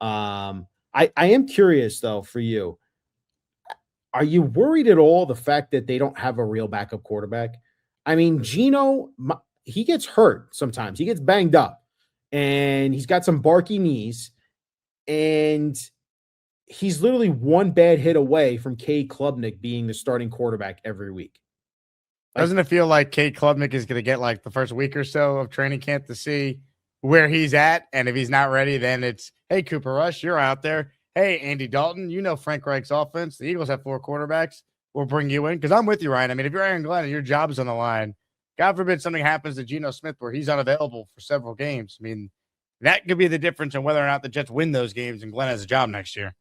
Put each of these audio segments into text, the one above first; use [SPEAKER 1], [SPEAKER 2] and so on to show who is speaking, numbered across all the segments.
[SPEAKER 1] I am curious though for you. Are you worried at all the fact that they don't have a real backup quarterback? I mean, Geno, he gets hurt sometimes. He gets banged up, and he's got some barky knees, and he's literally one bad hit away from Cade Klubnik being the starting quarterback every week.
[SPEAKER 2] Doesn't it feel like Cade Klubnik is going to get like the first week or so of training camp to see where he's at? And if he's not ready, then it's, hey, Cooper Rush, you're out there. Hey, Andy Dalton, you know Frank Reich's offense. The Eagles have 4 quarterbacks. We'll bring you in. Because I'm with you, Ryan. I mean, if you're Aaron Glenn and your job is on the line, God forbid something happens to Geno Smith where he's unavailable for several games. I mean, that could be the difference in whether or not the Jets win those games and Glenn has a job next year.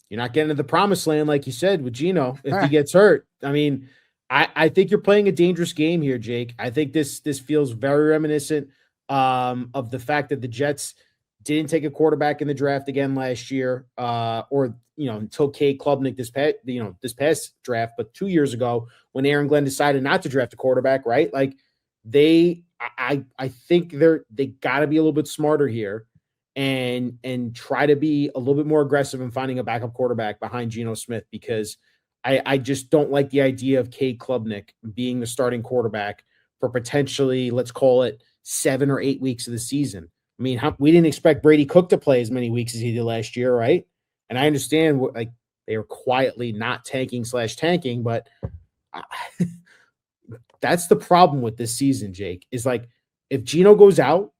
[SPEAKER 1] You're not getting to the promised land, like you said, with Geno if he gets hurt. I mean, I think you're playing a dangerous game here, Jake. I think this feels very reminiscent of the fact that the Jets didn't take a quarterback in the draft again last year, or until Cade Klubnik this past draft, but 2 years ago when Aaron Glenn decided not to draft a quarterback, right? Like I think they got to be a little bit smarter here and try to be a little bit more aggressive in finding a backup quarterback behind Geno Smith, because I just don't like the idea of Cade Klubnik being the starting quarterback for potentially, let's call it 7 or 8 weeks of the season. I mean, we didn't expect Brady Cook to play as many weeks as he did last year, right? And I understand they were quietly not tanking, but that's the problem with this season, Jake, is like if Geno goes out,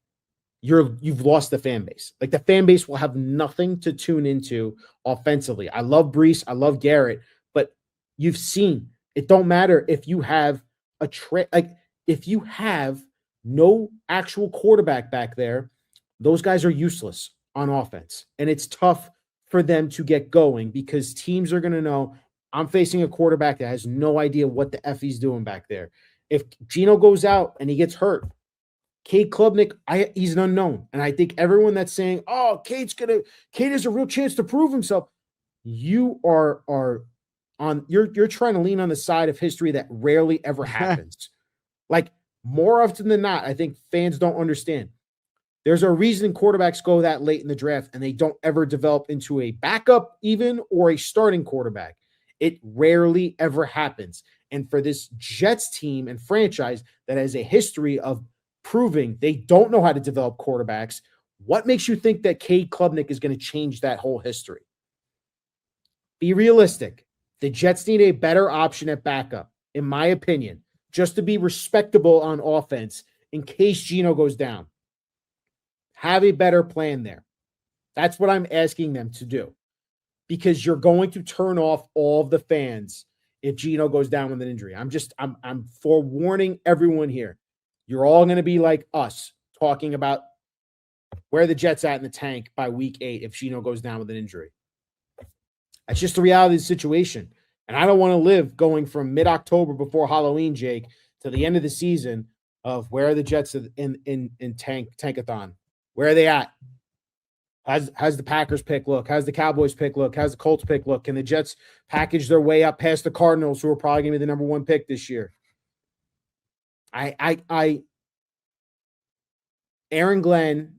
[SPEAKER 1] you've lost the fan base. Like the fan base will have nothing to tune into offensively. I love Brees, I love Garrett, but you've seen it don't matter if you have if you have no actual quarterback back there, those guys are useless on offense. And it's tough for them to get going because teams are going to know I'm facing a quarterback that has no idea what the F he's doing back there. If Geno goes out and he gets hurt, Cade Klubnik, he's an unknown. And I think everyone that's saying, oh, Cade has a real chance to prove himself. You are on, you're trying to lean on the side of history that rarely ever happens. Like more often than not, I think fans don't understand. There's a reason quarterbacks go that late in the draft and they don't ever develop into a backup even or a starting quarterback. It rarely ever happens. And for this Jets team and franchise that has a history of proving they don't know how to develop quarterbacks, what makes you think that Cade Klubnik is going to change that whole history? Be realistic. The Jets need a better option at backup, in my opinion, just to be respectable on offense in case Geno goes down. Have a better plan there. That's what I'm asking them to do, because you're going to turn off all of the fans if Geno goes down with an injury. I'm forewarning everyone here. You're all going to be like us talking about where the Jets at in the tank by week 8 if Geno goes down with an injury. That's just the reality of the situation. And I don't want to live going from mid-October before Halloween, Jake, to the end of the season of where are the Jets in tankathon? Where are they at? How's the Packers pick look? How's the Cowboys pick look? How's the Colts pick look? Can the Jets package their way up past the Cardinals, who are probably going to be the number 1 pick this year? Aaron Glenn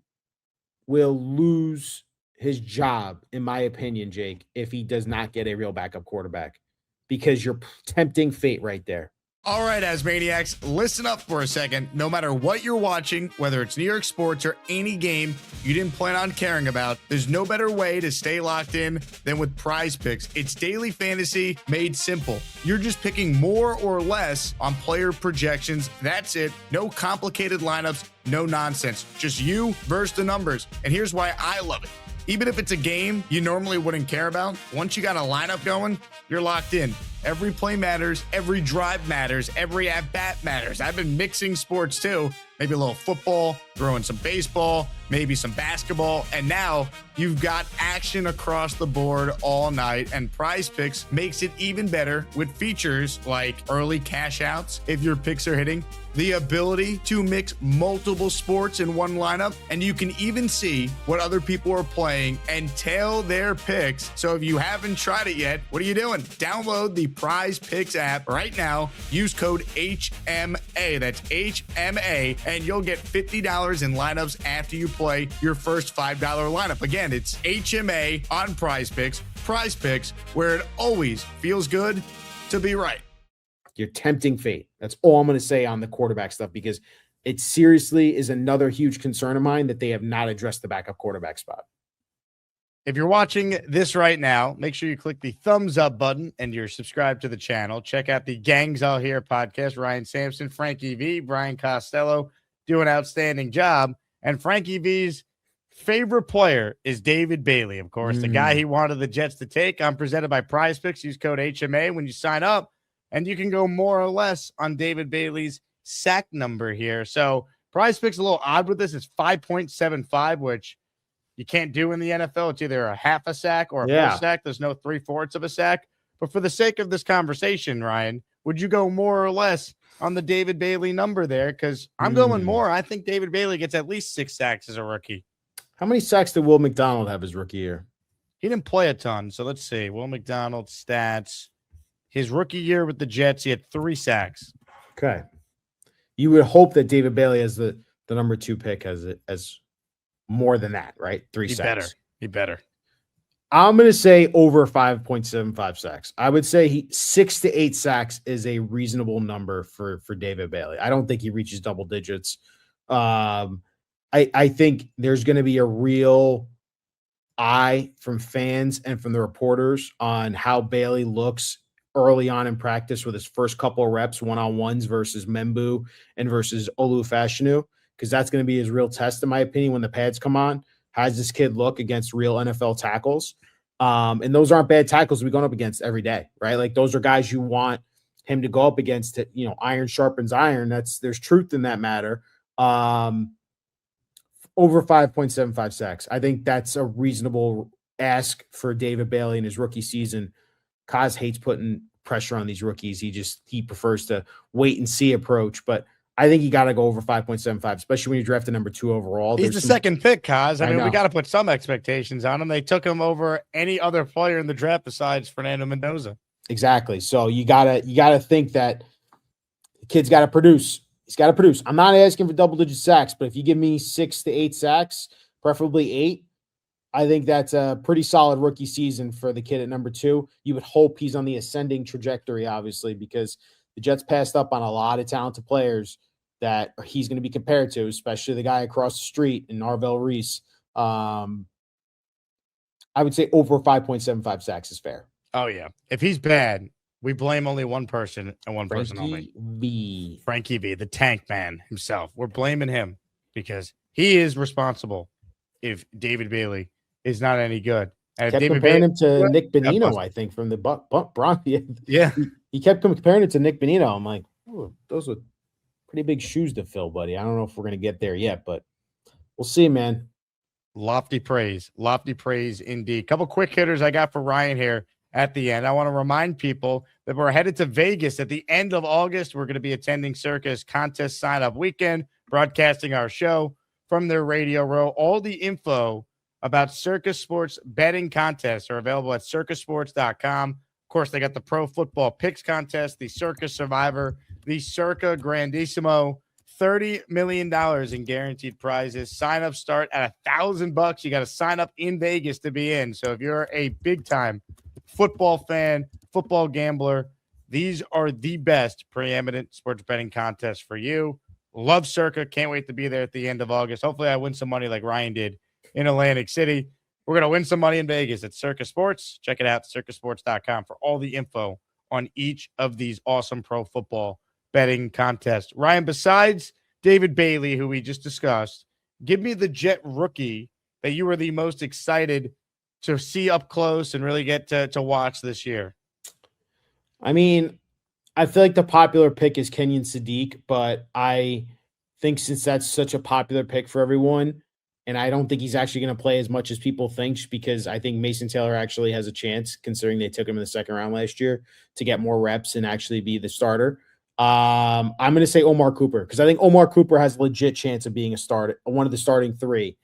[SPEAKER 1] will lose his job, in my opinion, Jake, if he does not get a real backup quarterback, because you're tempting fate right there.
[SPEAKER 3] All right, Asmaniacs, listen up for a second. No matter what you're watching, whether it's New York sports or any game you didn't plan on caring about, there's no better way to stay locked in than with PrizePicks. It's daily fantasy made simple. You're just picking more or less on player projections. That's it. No complicated lineups, no nonsense. Just you versus the numbers. And here's why I love it. Even if it's a game you normally wouldn't care about, once you got a lineup going, you're locked in. Every play matters, every drive matters, every at-bat matters. I've been mixing sports too. Maybe a little football, throwing some baseball, maybe some basketball, and now you've got action across the board all night, and PrizePicks makes it even better with features like early cash outs if your picks are hitting, the ability to mix multiple sports in one lineup, and you can even see what other people are playing and tail their picks. So if you haven't tried it yet, what are you doing? Download the PrizePicks app right now. Use code HMA, that's HMA, and you'll get $50 in lineups after you play play your first $5 lineup. Again, it's HMA on PrizePicks. PrizePicks, where it always feels good to be right.
[SPEAKER 1] You're tempting fate. That's all I'm going to say on the quarterback stuff, because it seriously is another huge concern of mine that they have not addressed the backup quarterback spot.
[SPEAKER 2] If you're watching this right now, make sure you click the thumbs up button and you're subscribed to the channel. Check out the Gangs All Here podcast. Ryan Sampson, Frankie V, Brian Costello do an outstanding job. And Frankie V's favorite player is David Bailey, of course, the guy he wanted the Jets to take. I'm presented by PrizePicks. Use code HMA when you sign up, and you can go more or less on David Bailey's sack number here. So PrizePicks a little odd with this. It's 5.75, which you can't do in the NFL. It's either a half a sack or a full sack. There's no 3/4 of a sack. But for the sake of this conversation, Ryan, would you go more or less on the David Bailey number there? Because I'm going more. I think David Bailey gets at least 6 sacks as a rookie.
[SPEAKER 1] How many sacks did Will McDonald have his rookie year?
[SPEAKER 2] He didn't play a ton. So let's see. Will McDonald stats. His rookie year with the Jets, he had 3 sacks.
[SPEAKER 1] Okay. You would hope that David Bailey, as the number 2 pick, has more than that, right? 3 sacks.
[SPEAKER 2] He better.
[SPEAKER 1] I'm going to say over 5.75 sacks. I would say 6 to 8 sacks is a reasonable number for David Bailey. I don't think he reaches double digits. I think there's going to be a real eye from fans and from the reporters on how Bailey looks early on in practice with his first couple of reps, one-on-ones versus Membu and versus Olu-Fashanu, because that's going to be his real test, in my opinion, when the pads come on. How does this kid look against real NFL tackles? And those aren't bad tackles we're going up against every day, right? Like, those are guys you want him to go up against. Iron sharpens iron. There's truth in that matter. Over 5.75 sacks. I think that's a reasonable ask for David Bailey in his rookie season. Kaz hates putting pressure on these rookies. He prefers to wait and see approach, but I think you got to go over 5.75, especially when you draft the number 2 overall.
[SPEAKER 2] He's the second pick, Kaz. I mean, we got to put some expectations on him. They took him over any other player in the draft besides Fernando Mendoza.
[SPEAKER 1] Exactly. So you gotta think that the kid's got to produce. He's got to produce. I'm not asking for double-digit sacks, but if you give me 6 to 8 sacks, preferably 8, I think that's a pretty solid rookie season for the kid at number 2. You would hope he's on the ascending trajectory, obviously, because the Jets passed up on a lot of talented players that he's going to be compared to, especially the guy across the street in Narvell Reese. I would say over 5.75 sacks is fair.
[SPEAKER 2] Oh, yeah. If he's bad, we blame only one person and one person only. Frankie V, the tank man himself. We're blaming him because he is responsible if David Bailey is not any good. And
[SPEAKER 1] kept comparing him to Nick Bonino, I think, from the Bronx.
[SPEAKER 2] Yeah.
[SPEAKER 1] He kept comparing it to Nick Bonino. I'm like, those are pretty big shoes to fill, buddy. I don't know if we're going to get there yet, but we'll see, man.
[SPEAKER 2] Lofty praise indeed. Couple quick hitters I got for Ryan here at the end. I want to remind people that we're headed to Vegas at the end of August. We're going to be attending Circa's contest sign-up weekend, broadcasting our show from their radio row. All the info about Circa Sports betting contests are available at circasports.com. Of course, they got the Pro Football Picks contest, the Circa Survivor, the Circa Grandissimo, $30 million in guaranteed prizes. Sign-ups start at $1,000. You got to sign up in Vegas to be in. So if you're a big-time football fan, football gambler, these are the best preeminent sports betting contests for you. Love Circa. Can't wait to be there at the end of August. Hopefully I win some money like Ryan did in Atlantic City. We're going to win some money in Vegas at Circa Sports. Check it out, circasports.com, for all the info on each of these awesome pro football betting contests. Ryan, besides David Bailey, who we just discussed, give me the Jet rookie that you were the most excited to see up close and really get to watch this year.
[SPEAKER 1] I mean, I feel like the popular pick is Kenyon Sadiq, but I think since that's such a popular pick for everyone, and I don't think he's actually going to play as much as people think, because I think Mason Taylor actually has a chance, considering they took him in the second round last year, to get more reps and actually be the starter. I'm going to say Omar Cooper, because I think Omar Cooper has a legit chance of being one of the starting 3,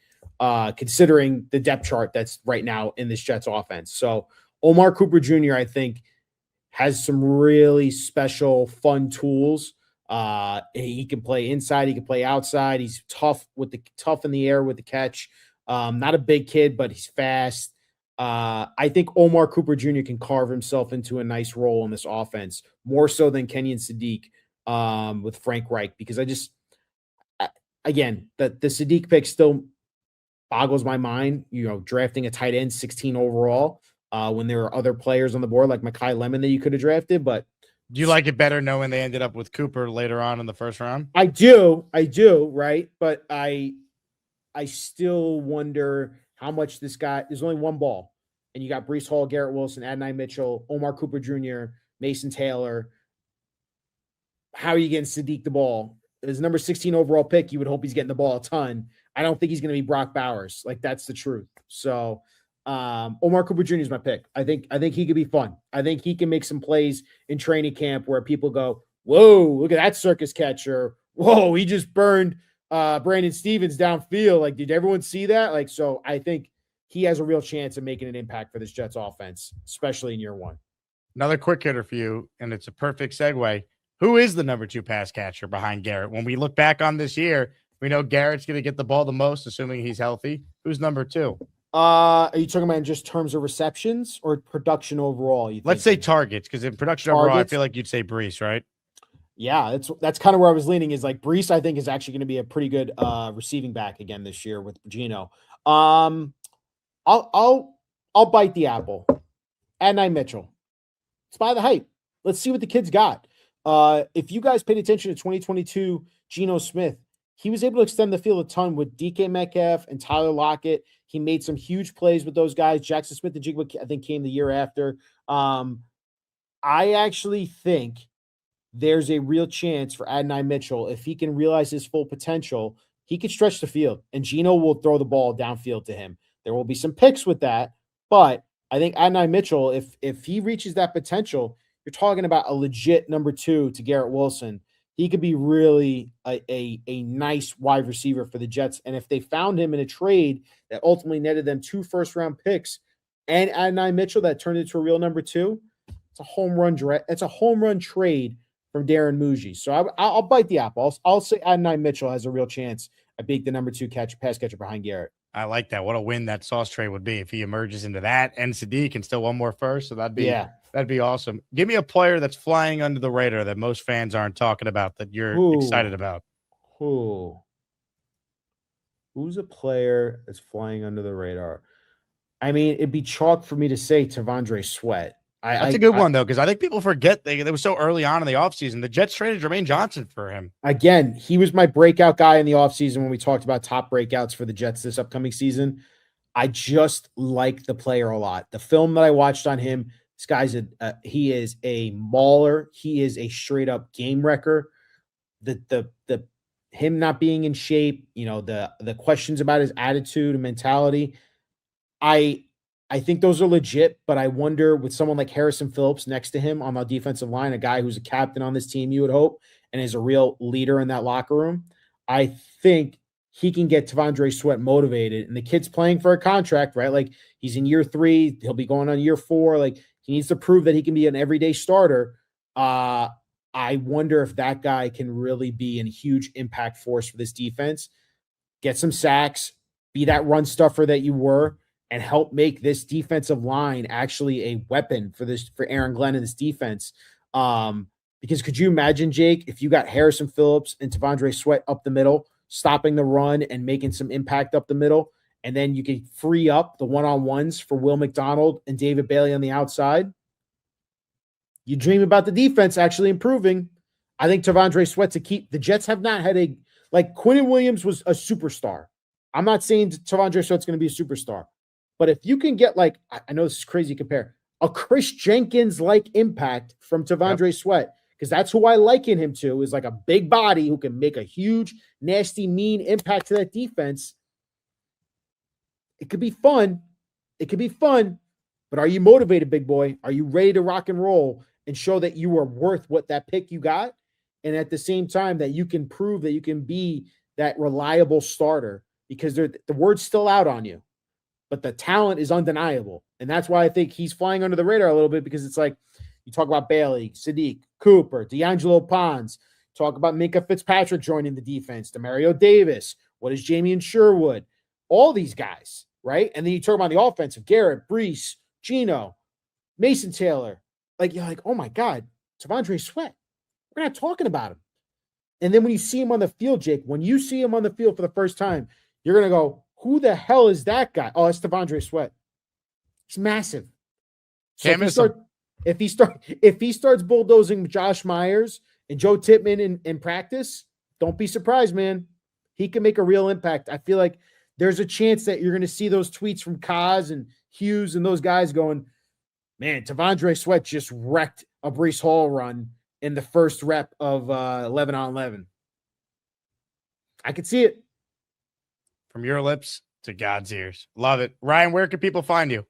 [SPEAKER 1] considering the depth chart that's right now in this Jets offense. So Omar Cooper Jr., I think, has some really special, fun tools He can play inside. He can play outside. He's tough in the air with the catch. Not a big kid, but he's fast. I think Omar Cooper Jr. can carve himself into a nice role in this offense, more so than Kenyon Sadiq with Frank Reich, because again, the Sadiq pick still boggles my mind, drafting a tight end 16 overall when there are other players on the board like Mekhi Lemon that you could have drafted. But
[SPEAKER 2] do you like it better knowing they ended up with Cooper later on in the first round?
[SPEAKER 1] I do, right? But I still wonder how much this guy, there's only one ball, and you got Breece Hall, Garrett Wilson, Adonai Mitchell, Omar Cooper Jr., Mason Taylor. How are you getting Sadiq the ball? His number 16 overall pick, you would hope he's getting the ball a ton. I don't think he's going to be Brock Bowers. Like, that's the truth. So Omar Cooper Jr. is my pick. I think he could be fun. I think he can make some plays in training camp where people go, whoa, look at that circus catcher. Whoa, he just burned Brandon Stevens downfield. Like, did everyone see that? Like, so I think he has a real chance of making an impact for this Jets offense, especially in year one.
[SPEAKER 2] Another quick hitter for you, and it's a perfect segue. Who is the number 2 pass catcher behind Garrett? When we look back on this year, we know Garrett's going to get the ball the most, assuming he's healthy. Who's number 2?
[SPEAKER 1] Are you talking about in just terms of receptions or production overall?
[SPEAKER 2] Let's say targets, because in production overall, I feel like you'd say Breece, right?
[SPEAKER 1] Yeah, that's kind of where I was leaning. Is like Breece, I think, is actually going to be a pretty good receiving back again this year with Geno. I'll bite the apple. Adonai Mitchell. It's by the hype. Let's see what the kid's got. If you guys paid attention to 2022 Geno Smith, he was able to extend the field a ton with DK Metcalf and Tyler Lockett. He made some huge plays with those guys. Jackson Smith and Jigba, I think, came the year after. I actually think there's a real chance for Adonai Mitchell. If he can realize his full potential, he could stretch the field, and Geno will throw the ball downfield to him. There will be some picks with that, but I think Adonai Mitchell, if he reaches that potential, you're talking about a legit number 2 to Garrett Wilson. He could be really a nice wide receiver for the Jets. And if they found him in a trade that ultimately netted them 2 first-round picks and Adonai Mitchell that turned into a real number 2, it's a home run. It's a home run trade from Darren Mougey. So I'll bite the apple. I'll say Adonai Mitchell has a real chance at being the number 2 pass catcher behind Garrett.
[SPEAKER 2] I like that. What a win that Sauce trade would be if he emerges into that and Sadiq and still one more first. So that'd be awesome. Give me a player that's flying under the radar that most fans aren't talking about that you're excited about.
[SPEAKER 1] Who's a player that's flying under the radar? I mean, it'd be chalk for me to say T'Vondre Sweat.
[SPEAKER 2] That's a good one, though, because I think people forget they were so early on in the offseason. The Jets traded Jermaine Johnson for him.
[SPEAKER 1] Again, he was my breakout guy in the offseason when we talked about top breakouts for the Jets this upcoming season. I just like the player a lot. The film that I watched on him, this guy's he is a mauler. He is a straight up game wrecker. The him not being in shape, the questions about his attitude and mentality. I think those are legit, but I wonder with someone like Harrison Phillips next to him on the defensive line, a guy who's a captain on this team, you would hope, and is a real leader in that locker room. I think he can get T'Vondre Sweat motivated, and the kid's playing for a contract, right? Like, he's in year 3, he'll be going on year 4. Like, he needs to prove that he can be an everyday starter. I wonder if that guy can really be a huge impact force for this defense. Get some sacks, be that run stuffer that you were, and help make this defensive line actually a weapon for Aaron Glenn and this defense. Because could you imagine, Jake, if you got Harrison Phillips and T'Vondre Sweat up the middle, stopping the run and making some impact up the middle, and then you could free up the one-on-ones for Will McDonald and David Bailey on the outside? You dream about the defense actually improving. I think T'Vondre Sweat's a key. The Jets have not had Quinnen Williams was a superstar. I'm not saying T'Vondre Sweat's going to be a superstar. But if you can get, I know this is crazy to compare, a Chris Jenkins-like impact from T'Vondre Sweat, because that's who I liken him to, is like a big body who can make a huge, nasty, mean impact to that defense. It could be fun. But are you motivated, big boy? Are you ready to rock and roll and show that you are worth what that pick you got? And at the same time, that you can prove that you can be that reliable starter, because the word's still out on you. But the talent is undeniable. And that's why I think he's flying under the radar a little bit, because it's like you talk about Bailey, Sadiq, Cooper, D'Angelo Pons, talk about Minka Fitzpatrick joining the defense, Demario Davis. What is Jamie and Sherwood? All these guys, right? And then you talk about the offensive, Garrett, Brees, Geno, Mason Taylor. Like, you're like, oh my God, T'Vondre Sweat. We're not talking about him. And then when you see him on the field, Jake, when you see him on the field for the first time, you're going to go, who the hell is that guy? Oh, it's T'Vondre Sweat. He's massive. So if he starts bulldozing Josh Myers and Joe Tippmann in practice, don't be surprised, man. He can make a real impact. I feel like there's a chance that you're going to see those tweets from Kaz and Hughes and those guys going, man, T'Vondre Sweat just wrecked a Breece Hall run in the first rep of 11 on 11. I could see it.
[SPEAKER 2] From your lips to God's ears. Love it. Ryan, where can people find you?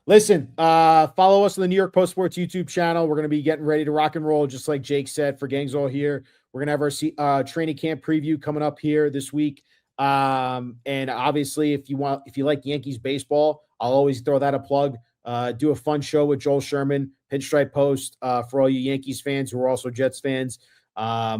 [SPEAKER 1] Listen, follow us on the New York Post Sports YouTube channel. We're going to be getting ready to rock and roll, just like Jake said, for Gangs All Here. We're going to have our training camp preview coming up here this week. And obviously, if you like Yankees baseball, I'll always throw that a plug. Do a fun show with Joel Sherman, Pinstripe Post, for all you Yankees fans who are also Jets fans.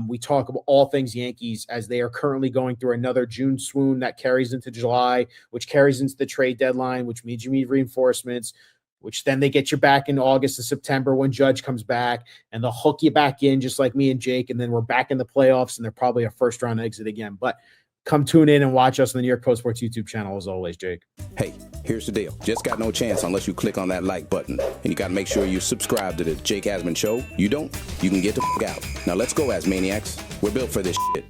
[SPEAKER 1] We talk about all things Yankees as they are currently going through another June swoon that carries into July, which carries into the trade deadline, which means you need reinforcements, which then they get you back in August and September when Judge comes back, and they'll hook you back in just like me and Jake, and then we're back in the playoffs, and they're probably a first-round exit again. But come tune in and watch us on the New York Post Sports YouTube channel as always, Jake.
[SPEAKER 4] Hey, here's the deal. Just got no chance unless you click on that like button. And you got to make sure you subscribe to the Jake Asman Show. You don't, you can get the f*** out. Now let's go, Asmaniacs. We're built for this shit.